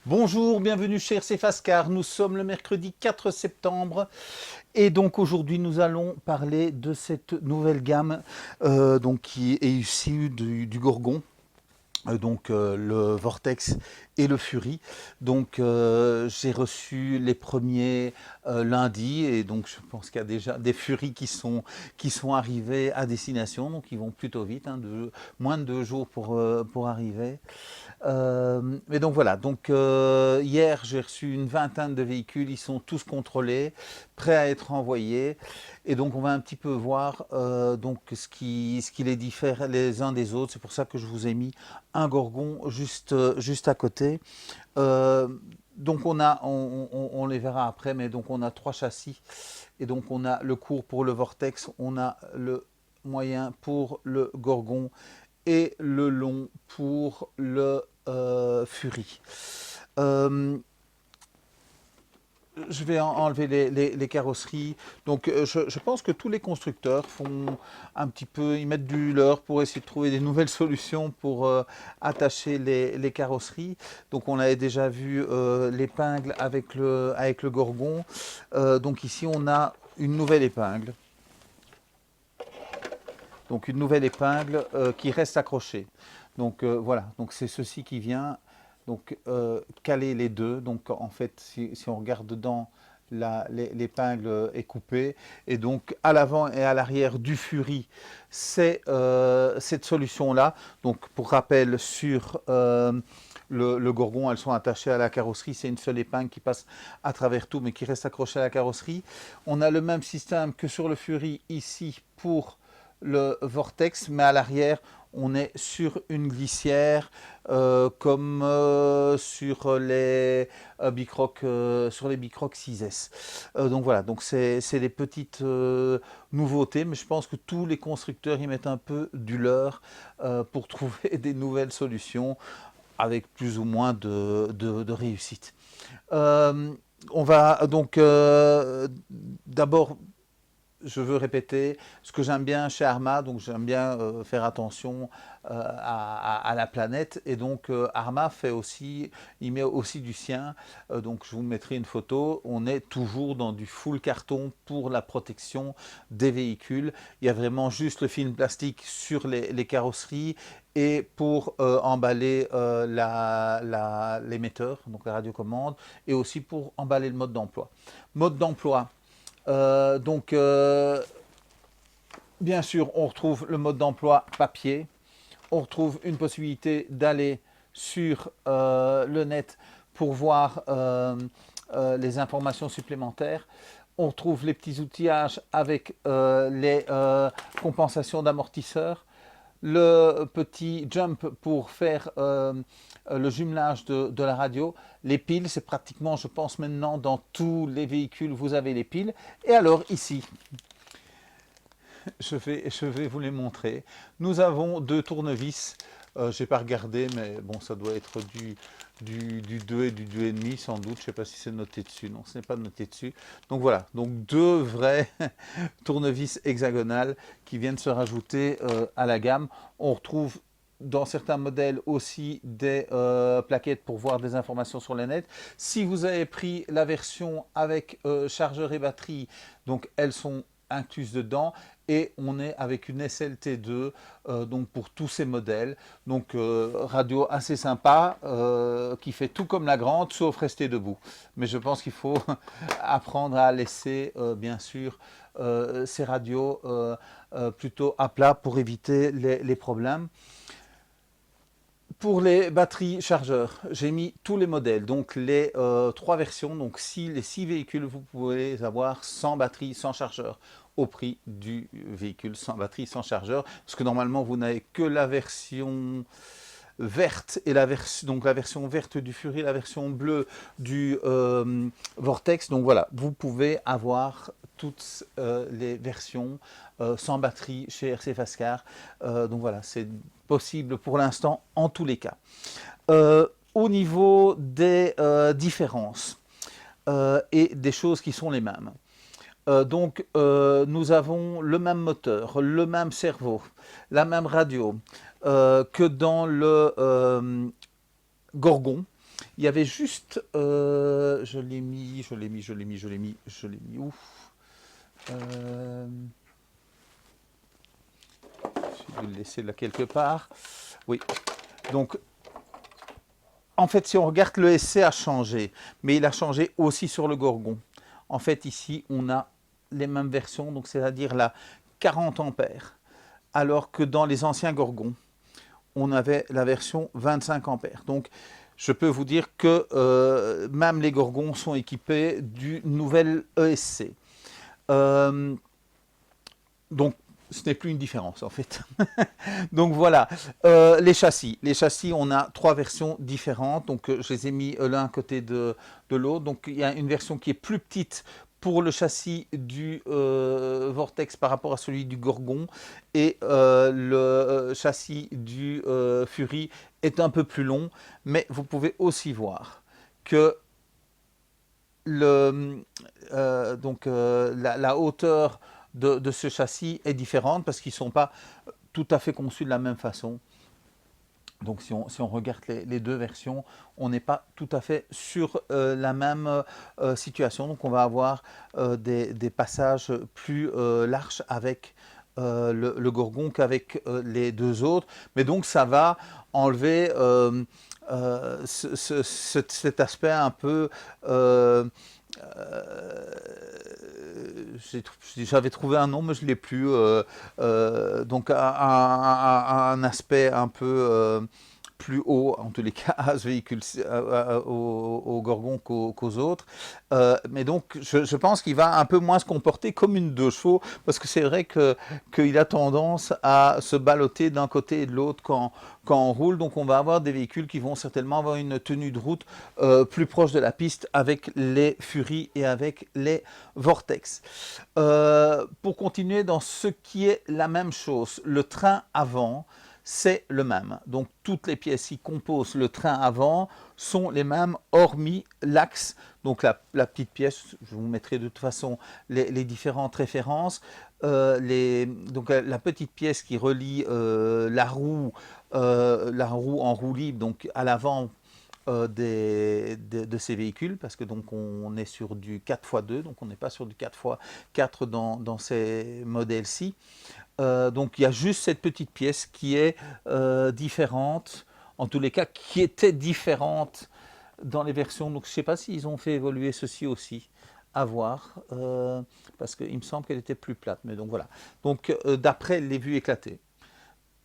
Bonjour, bienvenue chez RC Fascar. Nous sommes le mercredi 4 septembre et donc aujourd'hui nous allons parler de cette nouvelle gamme qui est issue du Gorgon. Le Vortex et le Fury. J'ai reçu les premiers lundi et donc je pense qu'il y a déjà des Fury qui sont arrivés à destination, donc ils vont plutôt vite, moins de 2 jours pour arriver. Mais donc voilà, hier j'ai reçu une vingtaine de véhicules, ils sont tous contrôlés, prêts à être envoyés. Et donc on va un petit peu voir ce qui les diffère les uns des autres. C'est pour ça que je vous ai mis un Gorgon juste à côté. Euh, on les verra après, mais donc on a 3 châssis. Et donc on a le court pour le Vortex, on a le moyen pour le Gorgon et le long pour le Fury. Euh, je vais enlever les carrosseries. Je pense que tous les constructeurs font un petit peu, ils mettent du leur pour essayer de trouver des nouvelles solutions pour attacher les carrosseries. Donc, on avait déjà vu l'épingle avec le Gorgon. Donc, ici, on a une nouvelle épingle. Donc, une nouvelle épingle qui reste accrochée. Voilà, donc c'est ceci qui vient caler les deux. Donc en fait, si on regarde dedans, l'épingle est coupée. Et donc à l'avant et à l'arrière du Fury, c'est cette solution-là. Donc pour rappel, sur le Gorgon, elles sont attachées à la carrosserie. C'est une seule épingle qui passe à travers tout, mais qui reste accrochée à la carrosserie. On a le même système que sur le Fury ici pour le Vortex, mais à l'arrière, on est sur une glissière comme sur les Bicroc sur les Bicroc 6S. Donc voilà, donc c'est des petites nouveautés, mais je pense que tous les constructeurs y mettent un peu du leur pour trouver des nouvelles solutions avec plus ou moins de réussite. Euh, on va donc d'abord je veux répéter ce que j'aime bien chez Arma, donc j'aime bien faire attention à la planète, et donc Arma fait aussi, il met aussi du sien, donc je vous mettrai une photo. On est toujours dans du full carton pour la protection des véhicules. Il y a vraiment juste le film plastique sur les carrosseries et pour emballer l'émetteur, donc la radiocommande, et aussi pour emballer le mode d'emploi. Mode d'emploi. Bien sûr, on retrouve le mode d'emploi papier. On retrouve une possibilité d'aller sur le net pour voir les informations supplémentaires. On retrouve les petits outillages avec les compensations d'amortisseurs, le petit jump pour faire le jumelage de la radio, les piles, c'est pratiquement, je pense maintenant, dans tous les véhicules, vous avez les piles. Et alors ici, je vais vous les montrer. Nous avons 2 tournevis. Je n'ai pas regardé, mais bon, ça doit être du 2 et du 2,5 sans doute. Je ne sais pas si c'est noté dessus. Non, ce n'est pas noté dessus. Donc voilà, donc 2 vrais tournevis hexagonales qui viennent se rajouter à la gamme. On retrouve dans certains modèles aussi des plaquettes pour voir des informations sur le net. Si vous avez pris la version avec chargeur et batterie, donc elles sont incluses dedans, et on est avec une SLT2 donc pour tous ces modèles. Radio assez sympa qui fait tout comme la grande sauf rester debout. Mais je pense qu'il faut apprendre à laisser bien sûr ces radios plutôt à plat pour éviter les problèmes. Pour les batteries chargeurs, j'ai mis tous les modèles, donc les 3 versions, donc les 6 véhicules, vous pouvez les avoir sans batterie, sans chargeur, au prix du véhicule sans batterie, sans chargeur, parce que normalement vous n'avez que la version verte et la version verte du Fury, la version bleue du Vortex. Donc voilà, vous pouvez avoir toutes les versions sans batterie chez RC Fascar. Donc voilà, c'est possible pour l'instant en tous les cas. Au niveau des différences et des choses qui sont les mêmes. Nous avons le même moteur, le même cerveau, la même radio que dans le Gorgon. Il y avait juste, je l'ai mis, où? Euh, je vais le laisser là quelque part. Oui, donc en fait, si on regarde, le SC a changé, mais il a changé aussi sur le Gorgon. En fait, ici, on a les mêmes versions, donc c'est-à-dire la 40 ampères, alors que dans les anciens Gorgons, on avait la version 25 ampères. Donc, je peux vous dire que même les Gorgons sont équipés du nouvel ESC. Euh, donc, ce n'est plus une différence en fait. Donc voilà, les châssis. Les châssis, on a trois versions différentes. Donc je les ai mis l'un à côté de l'autre. Donc il y a une version qui est plus petite pour le châssis du Vortex par rapport à celui du Gorgon. Et le châssis du Fury est un peu plus long. Mais vous pouvez aussi voir que la hauteur de ce châssis est différente parce qu'ils ne sont pas tout à fait conçus de la même façon. Donc si on regarde les deux versions, on n'est pas tout à fait sur la même situation. Donc on va avoir des passages plus larges avec le Gorgon qu'avec les deux autres. Mais donc ça va enlever cet aspect un peu j'avais trouvé un nom, mais je ne l'ai plus. Donc un aspect un peu plus haut, en tous les cas, à ce véhicule, au Gorgon qu'aux autres. Mais donc, je pense qu'il va un peu moins se comporter comme une 2 chevaux, parce que c'est vrai qu'il a tendance à se balloter d'un côté et de l'autre quand on roule. Donc, on va avoir des véhicules qui vont certainement avoir une tenue de route plus proche de la piste avec les Fury et avec les Vortex. Pour continuer dans ce qui est la même chose, le train avant, c'est le même. Donc toutes les pièces qui composent le train avant sont les mêmes, hormis l'axe. Donc la petite pièce, je vous mettrai de toute façon les différentes références. Donc la petite pièce qui relie la roue en roue libre, donc à l'avant de ces véhicules, parce que donc on est sur du 4x2, donc on n'est pas sur du 4x4 dans ces modèles-ci. Donc il y a juste cette petite pièce qui est différente, en tous les cas qui était différente dans les versions. Donc je ne sais pas s'ils ont fait évoluer ceci aussi, à voir, parce qu'il me semble qu'elle était plus plate. Mais donc voilà. Donc d'après les vues éclatées,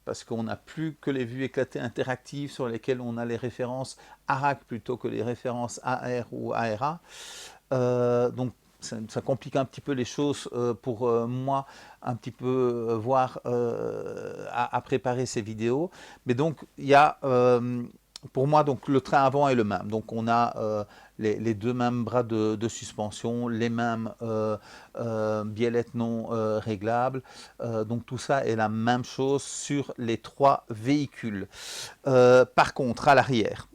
parce qu'on n'a plus que les vues éclatées interactives sur lesquelles on a les références ARAC plutôt que les références AR ou ARA. Donc ça complique un petit peu les choses pour moi, un petit peu voir à préparer ces vidéos. Mais donc, il y a, pour moi, donc, le train avant est le même. Donc, on a les deux mêmes bras de suspension, les mêmes biellettes non réglables. Donc, tout ça est la même chose sur les trois véhicules. Par contre, à l'arrière,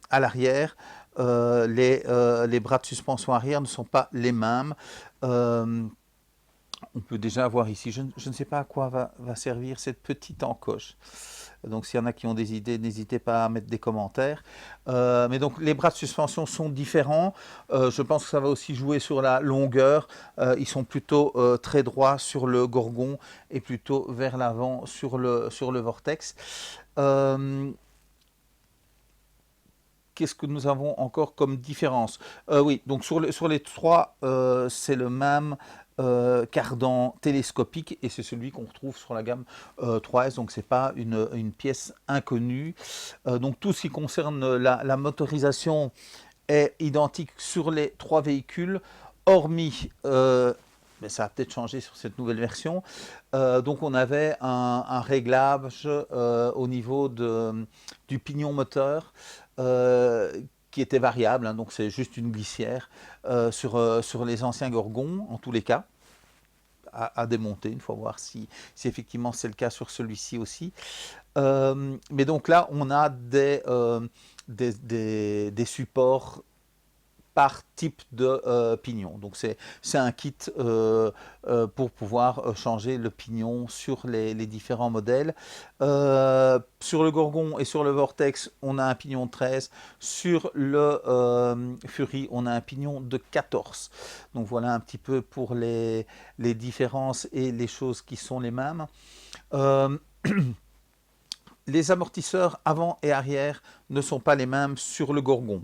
les bras de suspension arrière ne sont pas les mêmes. On peut déjà voir ici, je ne sais pas à quoi va servir cette petite encoche. Donc s'il y en a qui ont des idées, n'hésitez pas à mettre des commentaires. Mais donc les bras de suspension sont différents. Je pense que ça va aussi jouer sur la longueur. Ils sont plutôt très droits sur le Gorgon et plutôt vers l'avant sur le Vortex. Qu'est-ce que nous avons encore comme différence? Oui, donc sur les trois, c'est le même cardan télescopique et c'est celui qu'on retrouve sur la gamme 3S, donc ce n'est pas une pièce inconnue. Donc tout ce qui concerne la motorisation est identique sur les trois véhicules, hormis, mais ça a peut-être changé sur cette nouvelle version, donc on avait un réglage au niveau du pignon moteur, qui était variable, hein, donc c'est juste une glissière sur les anciens Gorgons, en tous les cas, à démonter, il faut voir si effectivement c'est le cas sur celui-ci aussi. Mais donc là, on a des supports par type de pignon. Donc c'est un kit pour pouvoir changer le pignon sur les différents modèles. Sur le Gorgon et sur le Vortex, on a un pignon de 13. Sur le Fury, on a un pignon de 14. Donc voilà un petit peu pour les différences et les choses qui sont les mêmes. Les amortisseurs avant et arrière ne sont pas les mêmes sur le Gorgon.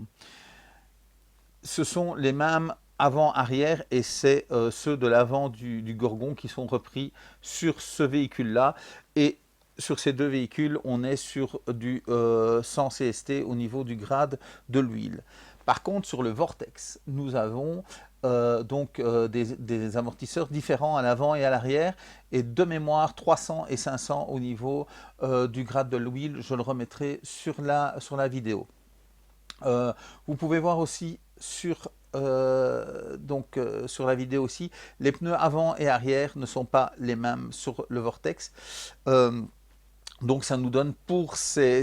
Ce sont les mêmes avant-arrière et c'est ceux de l'avant du Gorgon qui sont repris sur ce véhicule-là. Et sur ces deux véhicules, on est sur du 100 CST au niveau du grade de l'huile. Par contre, sur le Vortex, nous avons des amortisseurs différents à l'avant et à l'arrière, et de mémoire 300 et 500 au niveau du grade de l'huile. Je le remettrai sur la vidéo. Vous pouvez voir aussi sur la vidéo aussi, les pneus avant et arrière ne sont pas les mêmes sur le Vortex. Donc ça nous donne pour ces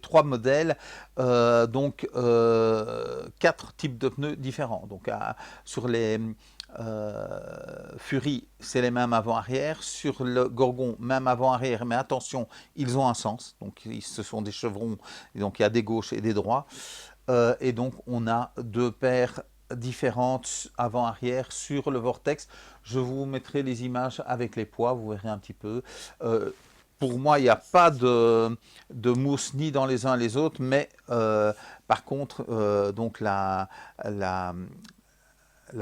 trois modèles quatre types de pneus différents. Donc sur les Fury, c'est les mêmes avant-arrière. Sur le Gorgon, même avant-arrière, mais attention, ils ont un sens. Donc ce sont des chevrons, et donc il y a des gauches et des droits. Et donc on a deux paires différentes avant-arrière sur le Vortex. Je vous mettrai les images avec les poids, vous verrez un petit peu. Pour moi, il n'y a pas de mousse ni dans les uns les autres, mais par contre, donc la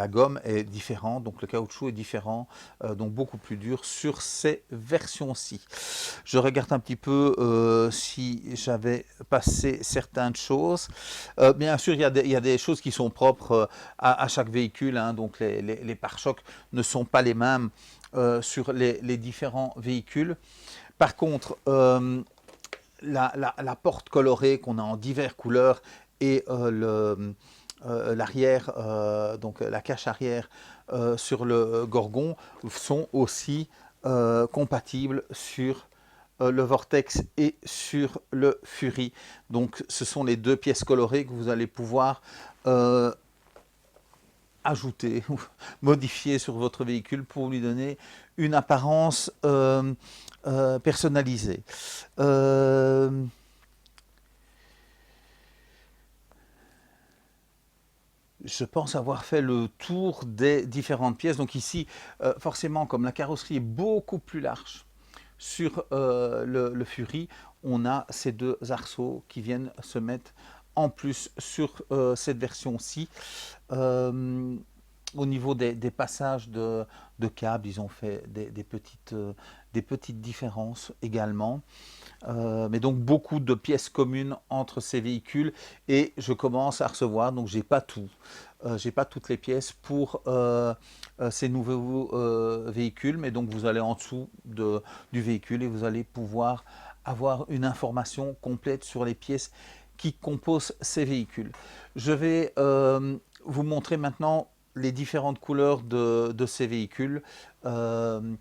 gomme est différente, donc le caoutchouc est différent, donc beaucoup plus dur sur ces versions-ci. Je regarde un petit peu si j'avais passé certaines choses. Bien sûr, il y a des choses qui sont propres à chaque véhicule, hein, donc les pare-chocs ne sont pas les mêmes sur les différents véhicules. Par contre, la porte colorée qu'on a en diverses couleurs et l'arrière, donc la cache arrière sur le Gorgon sont aussi compatibles sur le Vortex et sur le Fury. Donc ce sont les deux pièces colorées que vous allez pouvoir ajouter ou modifier sur votre véhicule pour lui donner une apparence personnalisée. Je pense avoir fait le tour des différentes pièces. Donc ici, forcément, comme la carrosserie est beaucoup plus large sur le Fury, on a ces deux arceaux qui viennent se mettre en plus sur cette version-ci. Au niveau des passages de câbles, ils ont fait des petites différences également. Mais donc beaucoup de pièces communes entre ces véhicules et je commence à recevoir, donc j'ai pas tout. J'ai pas toutes les pièces pour ces nouveaux véhicules, mais donc vous allez en dessous du véhicule et vous allez pouvoir avoir une information complète sur les pièces qui composent ces véhicules. Je vais vous montrer maintenant les différentes couleurs de ces véhicules, le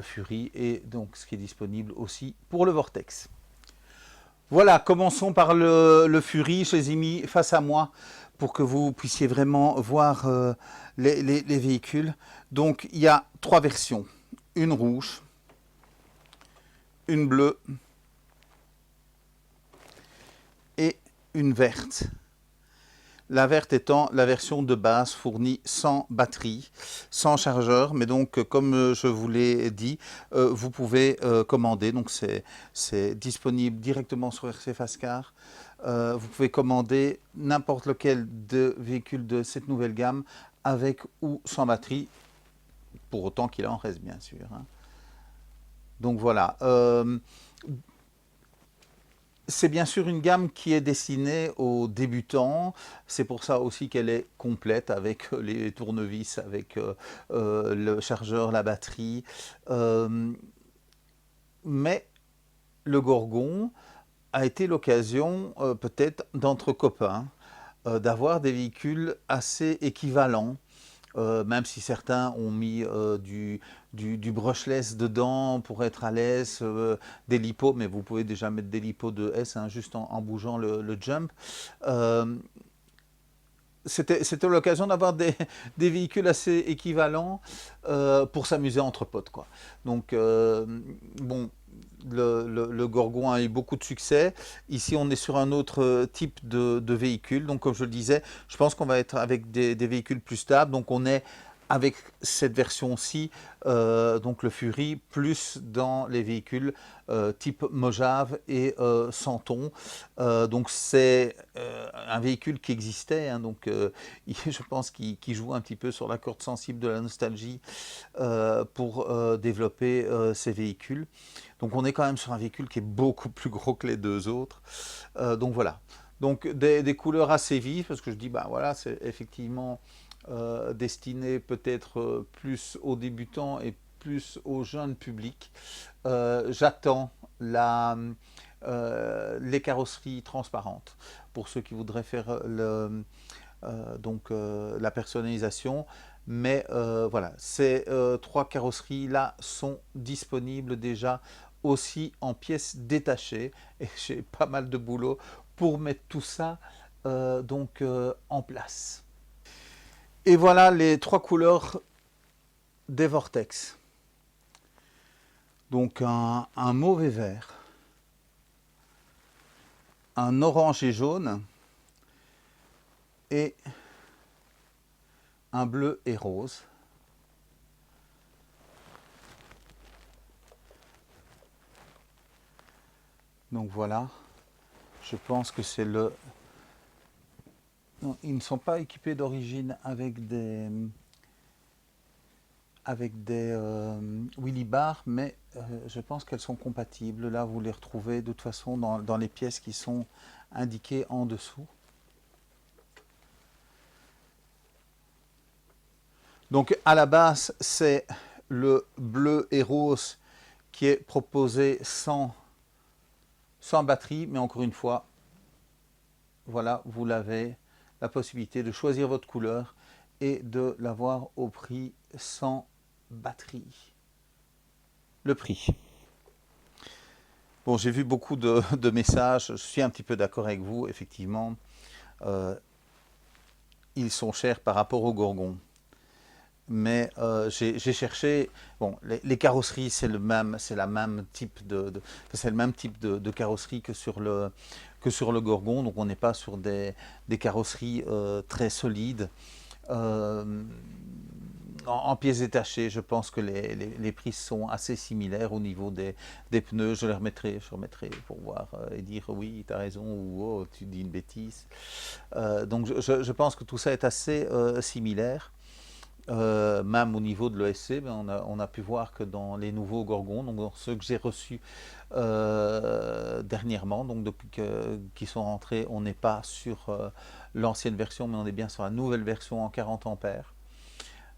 Fury et donc ce qui est disponible aussi pour le Vortex. Voilà, commençons par le Fury. Je les ai mis face à moi pour que vous puissiez vraiment voir les véhicules. Donc il y a trois versions, une rouge, une bleue et une verte. La verte étant la version de base fournie sans batterie, sans chargeur, mais donc comme je vous l'ai dit, vous pouvez commander, donc c'est disponible directement sur RC Fast-Car. Vous pouvez commander n'importe lequel de véhicule de cette nouvelle gamme avec ou sans batterie, pour autant qu'il en reste bien sûr. Hein. Donc voilà. C'est bien sûr une gamme qui est destinée aux débutants, c'est pour ça aussi qu'elle est complète avec les tournevis, avec le chargeur, la batterie. Mais le Gorgon a été l'occasion peut-être d'entre copains d'avoir des véhicules assez équivalents. Même si certains ont mis du brushless dedans pour être à l'aise, des lipos, mais vous pouvez déjà mettre des lipos de S hein, juste en bougeant le jump. c'était l'occasion d'avoir des véhicules assez équivalents pour s'amuser entre potes, quoi. Donc, bon, le Gorgon a eu beaucoup de succès. Ici, on est sur un autre type de véhicule. Donc, comme je le disais, je pense qu'on va être avec des véhicules plus stables. Donc, on est avec cette version-ci, donc le Fury, plus dans les véhicules type Mojave et Santon. Donc c'est un véhicule qui existait, hein, donc je pense qu'il joue un petit peu sur la corde sensible de la nostalgie pour développer ces véhicules. Donc on est quand même sur un véhicule qui est beaucoup plus gros que les deux autres. Donc voilà. Donc des couleurs assez vives, parce que je dis, bah voilà, c'est effectivement destiné peut-être plus aux débutants et plus au jeune public. J'attends les carrosseries transparentes pour ceux qui voudraient faire la personnalisation. Mais voilà, ces trois carrosseries-là sont disponibles déjà aussi en pièces détachées. Et j'ai pas mal de boulot pour mettre tout ça en place. Et voilà les trois couleurs des Vortex. Donc un mauve et vert, un orange et jaune et un bleu et rose. Donc voilà, je pense que c'est le... Non, ils ne sont pas équipés d'origine avec des Willy Bar, mais je pense qu'elles sont compatibles. Là, vous les retrouvez de toute façon dans les pièces qui sont indiquées en dessous. Donc à la base, c'est le bleu et rose qui est proposé sans batterie, mais encore une fois, voilà, vous l'avez la possibilité de choisir votre couleur et de l'avoir au prix sans batterie. Le prix. Bon, j'ai vu beaucoup de messages, je suis un petit peu d'accord avec vous, effectivement. Ils sont chers par rapport au Gorgon. Mais j'ai cherché, bon, les carrosseries, c'est le même type de carrosserie que sur le Gorgon, donc on n'est pas sur des carrosseries très solides. En pièces détachées, je pense que les prix sont assez similaires au niveau des pneus. Je remettrai pour voir et dire oui, tu as raison ou oh, tu dis une bêtise. Donc je pense que tout ça est assez similaire. Même au niveau de l'ESC, ben on a pu voir que dans les nouveaux Gorgons, donc dans ceux que j'ai reçus dernièrement, donc depuis qu'ils sont rentrés, on n'est pas sur l'ancienne version, mais on est bien sur la nouvelle version en 40 ampères.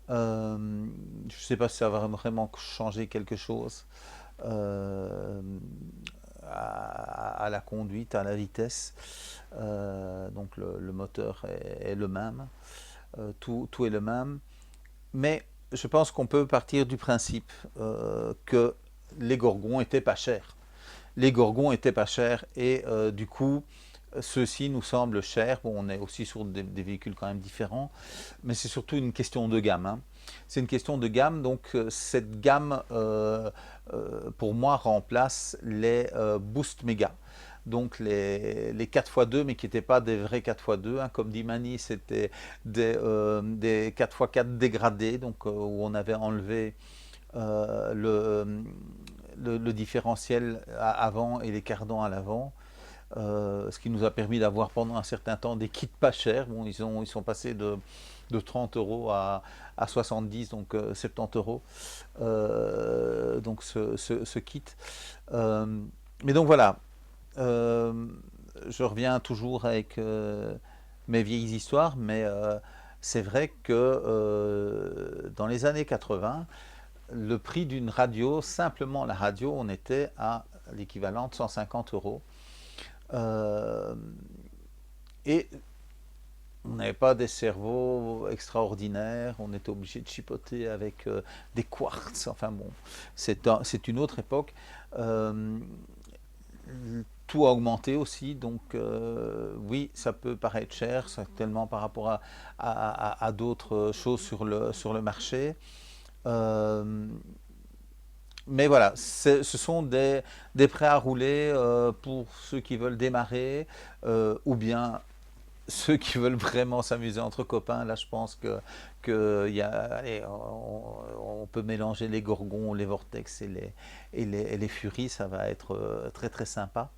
Je ne sais pas si ça va vraiment changer quelque chose à la conduite, à la vitesse. Donc le moteur est le même, tout est le même. Mais je pense qu'on peut partir du principe que les Gorgons étaient pas chers. Les Gorgons étaient pas chers et du coup, ceux-ci nous semblent chers. Bon, on est aussi sur des véhicules quand même différents, mais c'est surtout une question de gamme, hein. C'est une question de gamme, donc cette gamme, pour moi, remplace les Boost Mega. Donc les 4x2, mais qui n'étaient pas des vrais 4x2, hein. Comme dit Mani, c'était des 4x4 dégradés, donc où on avait enlevé le différentiel avant et les cardans à l'avant. Ce qui nous a permis d'avoir pendant un certain temps des kits pas chers. Bon, ils sont passés de 30 euros à 70, donc 70 euros. Donc ce kit. Mais donc voilà, je reviens toujours avec mes vieilles histoires, mais c'est vrai que dans les années 80, le prix d'une radio, simplement la radio, on était à l'équivalent de 150 euros. Et on n'avait pas des cerveaux extraordinaires, on était obligé de chipoter avec des quartz, enfin bon, c'est une autre époque. tout a augmenté aussi, donc oui, ça peut paraître cher, certainement par rapport à d'autres choses sur le marché. Euh, mais voilà, ce sont des prêts à rouler pour ceux qui veulent démarrer ou bien ceux qui veulent vraiment s'amuser entre copains. Là, je pense que y a, allez, on peut mélanger les gorgons, les vortex et les furies, ça va être très très sympa.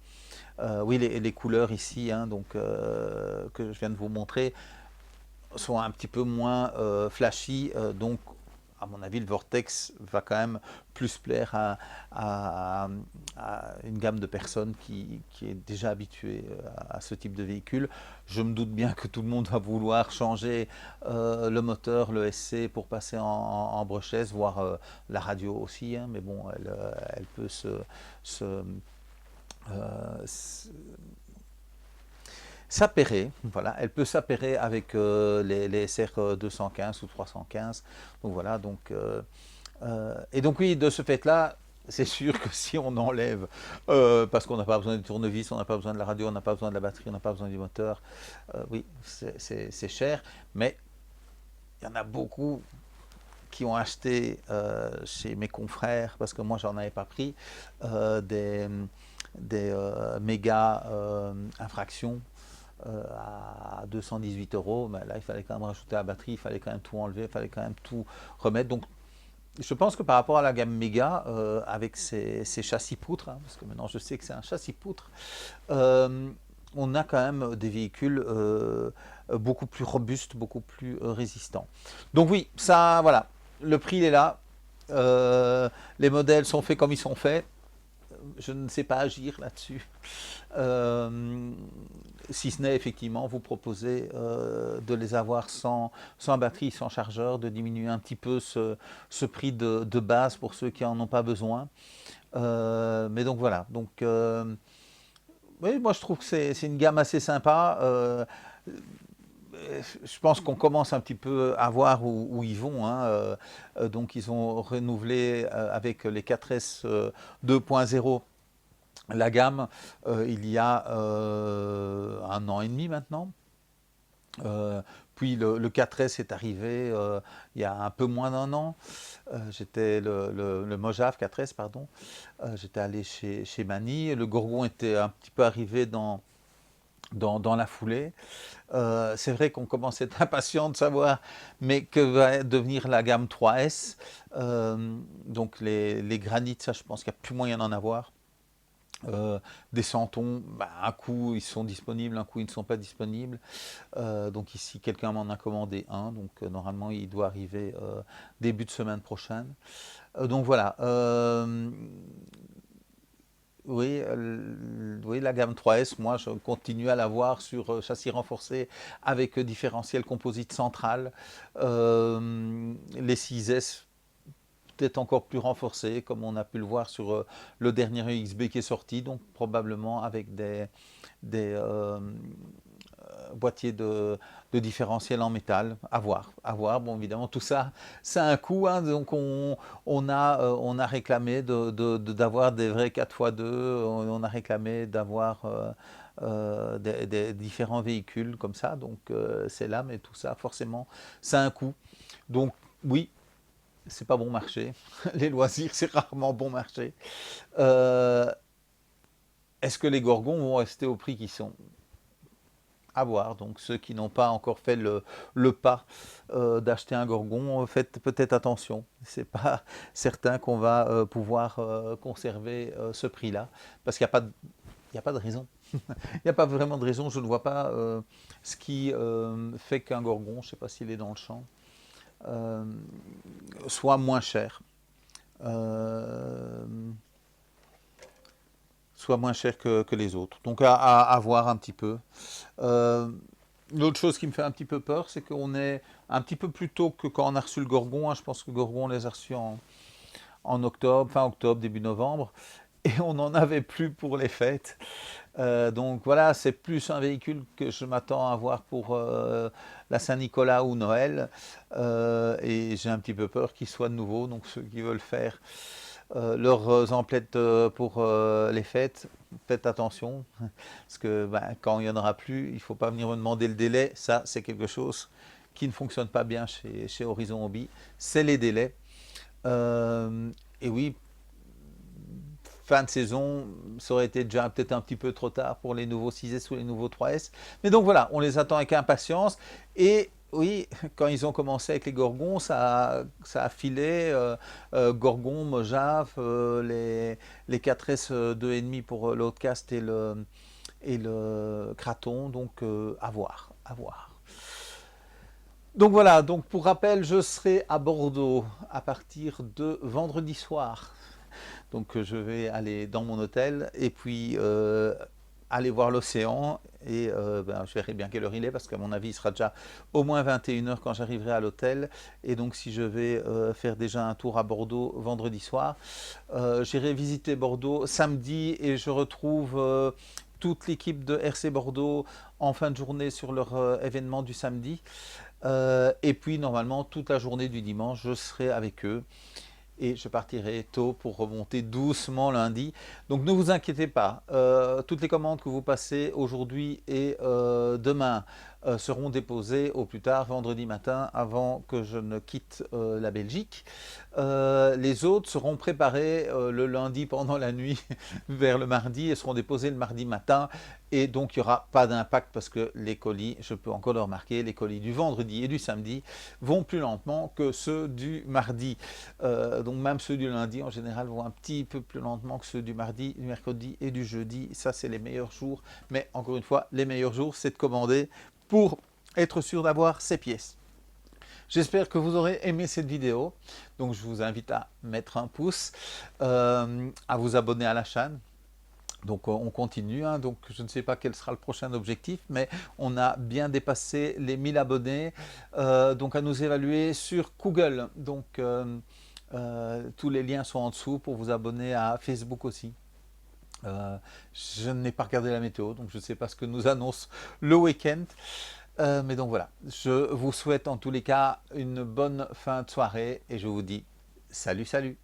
Oui, les couleurs ici, hein, donc, que je viens de vous montrer, sont un petit peu moins flashy, donc à mon avis, le Vortex va quand même plus plaire à- à une gamme de personnes qui est déjà habituée à ce type de véhicule. Je me doute bien que tout le monde va vouloir changer le moteur, le SC pour passer en brushless, voire la radio aussi, hein, mais bon, elle peut se, se s'appairer, voilà, elle peut s'appairer avec les SR 215 ou 315. Donc voilà, donc et donc oui, de ce fait-là, c'est sûr que si on enlève, parce qu'on n'a pas besoin de tournevis, on n'a pas besoin de la radio, on n'a pas besoin de la batterie, on n'a pas besoin du moteur, oui, c'est cher, mais il y en a beaucoup qui ont acheté chez mes confrères, parce que moi j'en avais pas pris, des méga infractions à 218 euros, mais là il fallait quand même rajouter la batterie, il fallait quand même tout enlever, il fallait quand même tout remettre. Donc je pense que par rapport à la gamme Mega, avec ses châssis poutres, hein, parce que maintenant je sais que c'est un châssis poutre, on a quand même des véhicules beaucoup plus robustes, beaucoup plus résistants. Donc oui, ça, voilà, le prix il est là, les modèles sont faits comme ils sont faits, je ne sais pas agir là-dessus. Euh, Si ce n'est effectivement vous proposer de les avoir sans batterie, sans chargeur, de diminuer un petit peu ce prix de base pour ceux qui n'en ont pas besoin. Mais donc voilà, donc oui, moi je trouve que c'est une gamme assez sympa. Je pense qu'on commence un petit peu à voir où ils vont, hein. Donc ils ont renouvelé avec les 4S 2.0 la gamme il y a un an et demi maintenant. Puis le 4S est arrivé il y a un peu moins d'un an. J'étais le Mojave 4S, pardon. J'étais allé chez Mani. Le Gorgon était un petit peu arrivé dans la foulée. C'est vrai qu'on commence à être impatient de savoir, mais que va devenir la gamme 3S. Donc les granites, ça je pense qu'il n'y a plus moyen d'en avoir. Des santons, bah, un coup ils sont disponibles, un coup ils ne sont pas disponibles. Donc ici quelqu'un m'en a commandé un, donc normalement il doit arriver début de semaine prochaine. Donc voilà, oui, oui, la gamme 3S, moi je continue à la voir sur châssis renforcé avec différentiel composite central. Les 6S peut-être encore plus renforcés, comme on a pu le voir sur le dernier EXB qui est sorti, donc probablement avec des boîtiers de différentiel en métal, à voir, à voir. Bon, évidemment, tout ça, c'est un coût, hein, donc on a réclamé d'avoir des vrais 4x2, on a réclamé d'avoir des différents véhicules comme ça, donc c'est là, mais tout ça, forcément, c'est un coût. Donc, oui, c'est pas bon marché. Les loisirs, c'est rarement bon marché. Euh, Est-ce que les gorgons vont rester au prix qu'ils sont? À voir. Donc ceux qui n'ont pas encore fait le pas d'acheter un gorgon, faites peut-être attention. C'est pas certain qu'on va pouvoir conserver ce prix-là, parce qu'il n'y a pas de, il y a pas de raison. Il n'y a pas vraiment de raison. Je ne vois pas ce qui fait qu'un gorgon, je ne sais pas s'il est dans le champ, euh, soit moins cher. Euh, Soit moins cher que les autres. Donc à voir un petit peu. Euh, L'autre chose qui me fait un petit peu peur, c'est qu'on est un petit peu plus tôt que quand on a reçu le Gorgon, hein. Je pense que le Gorgon, on les a reçus en octobre, fin octobre, début novembre. Et on n'en avait plus pour les fêtes. Donc voilà, c'est plus un véhicule que je m'attends à voir pour la Saint-Nicolas ou Noël. Et j'ai un petit peu peur qu'il soit de nouveau. Donc ceux qui veulent faire leurs emplettes pour les fêtes, faites attention, parce que ben, quand il n'y en aura plus, il ne faut pas venir me demander le délai. Ça, c'est quelque chose qui ne fonctionne pas bien chez Horizon Hobby, c'est les délais. Et oui, fin de saison, ça aurait été déjà peut-être un petit peu trop tard pour les nouveaux 6S ou les nouveaux 3S. Mais donc voilà, on les attend avec impatience. Et oui, quand ils ont commencé avec les Gorgons, ça a filé. Gorgon, Mojave, les 4S 2,5 pour l'Outcast et le Kraton. Donc à voir, à voir. Donc voilà, donc pour rappel, je serai à Bordeaux à partir de vendredi soir. Donc je vais aller dans mon hôtel et puis aller voir l'océan et ben, je verrai bien quelle heure il est parce qu'à mon avis il sera déjà au moins 21 h quand j'arriverai à l'hôtel. Et donc si je vais faire déjà un tour à Bordeaux vendredi soir, j'irai visiter Bordeaux samedi et je retrouve toute l'équipe de RC Bordeaux en fin de journée sur leur événement du samedi. Et puis normalement toute la journée du dimanche je serai avec eux et je partirai tôt pour remonter doucement lundi. Donc ne vous inquiétez pas, toutes les commandes que vous passez aujourd'hui et demain seront déposées au plus tard vendredi matin avant que je ne quitte la Belgique. Les autres seront préparées le lundi pendant la nuit vers le mardi et seront déposées le mardi matin. Et donc il n'y aura pas d'impact parce que les colis, je peux encore le remarquer, les colis du vendredi et du samedi vont plus lentement que ceux du mardi. Donc même ceux du lundi en général vont un petit peu plus lentement que ceux du mardi, du mercredi et du jeudi. Ça c'est les meilleurs jours. Mais encore une fois, les meilleurs jours c'est de commander pour être sûr d'avoir ces pièces. J'espère que vous aurez aimé cette vidéo. Donc je vous invite à mettre un pouce, à vous abonner à la chaîne. Donc on continue, hein. Donc je ne sais pas quel sera le prochain objectif, mais on a bien dépassé les 1000 abonnés, donc à nous évaluer sur Google. Donc tous les liens sont en dessous pour vous abonner à Facebook aussi. Je n'ai pas regardé la météo, donc je ne sais pas ce que nous annonce le week-end. Mais donc voilà, je vous souhaite en tous les cas une bonne fin de soirée et je vous dis salut, salut!